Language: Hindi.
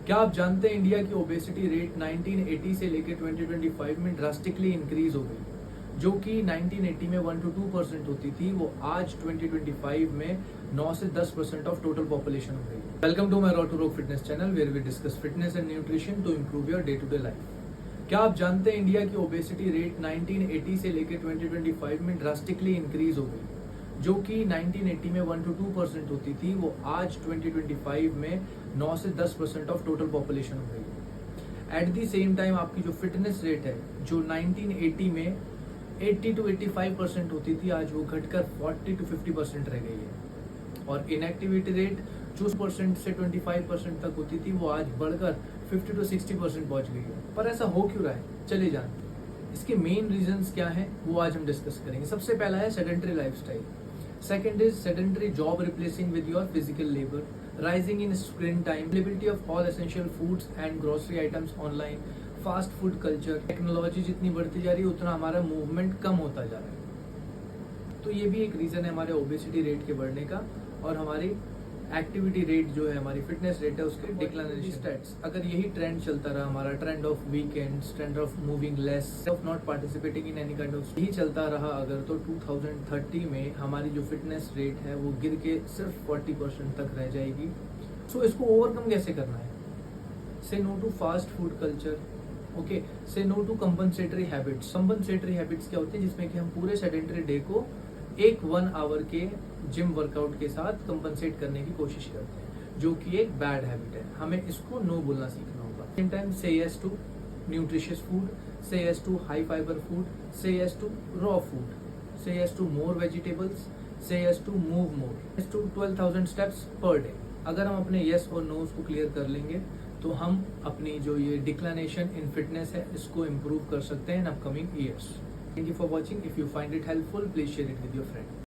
क्या आप जानते हैं इंडिया की ओबेसिटी रेट 1980 से लेकर 2025 में ड्रास्टिकली इंक्रीज हो गई। जो कि 1980 में 1 to 2% होती थी, वो आज 2025 में 9 से 10% ऑफ टोटल पॉपुलेशन हो गई। Welcome to my road to रोग fitness channel where we discuss fitness and nutrition to improve your day to day life. क्या आप जानते हैं इंडिया की ओबेसिटी रेट 1980 से लेकर 2025 में ड्रास्टिकली इंक्रीज हो गई। जो कि 1980 में 1 to 2% होती थी, वो आज 2025 में 9 से 10% ऑफ टोटल पॉपुलेशन हो गई। एट दी सेम टाइम आपकी जो फिटनेस रेट है, जो 1980 में 80 to 85% होती थी, आज वो घटकर 40 to 50% रह गई है। और इनएक्टिविटी रेट जो 20% से 25% तक होती थी, वो आज बढ़कर 50 to 60% पहुंच गई है। पर ऐसा हो क्यों रहा है, चलिए जानते हैं। इसके मेन रीजंस क्या हैं, वो आज हम डिस्कस करेंगे। सबसे पहला है sedentary lifestyle. Second is sedentary job replacing with your physical labor, rising in screen time, availability of all essential foods and grocery items online, fast food culture, technology जितनी बढ़ती जा रही है उतना हमारा मूवमेंट कम होता जा रहा है। तो ये भी एक रीजन है हमारे ओबेसिटी रेट के बढ़ने का। और हमारी एक्टिविटी रेट जो है, हमारी फिटनेस रेट है, उसके डिक्लाइनेशन स्टेट्स। अगर यही ट्रेंड चलता रहा, हमारा trend of weekends, trend of moving less, of not participating in any kind of, यही चलता रहा अगर, तो 2030 में हमारी जो फिटनेस रेट है वो गिर के सिर्फ 40% तक रह जाएगी। सो इसको ओवरकम कैसे करना है? Say no to fast food culture, okay, say no to compensatory habits. Compensatory habits क्या होती है? जिसमें कि हम पूरे सेडेंटरी डे को 1 आवर के जिम वर्कआउट के साथ कंपनसेट करने की कोशिश करते हैं, जो कि एक बैड हैबिट है। हमें इसको नो बोलना सीखना होगा। Same time say yes to nutritious food, say yes to high fibre food, say yes to raw food, say yes to more vegetables, say yes to move more, yes to 12,000 steps per day. अगर हम अपने यस और नोज को क्लियर कर लेंगे तो हम अपनी जो ये डिक्लाइनेशन इन फिटनेस है, इसको इम्प्रूव कर सकते हैं in upcoming years. Thank you for watching. If you find it helpful, please share it with your friend.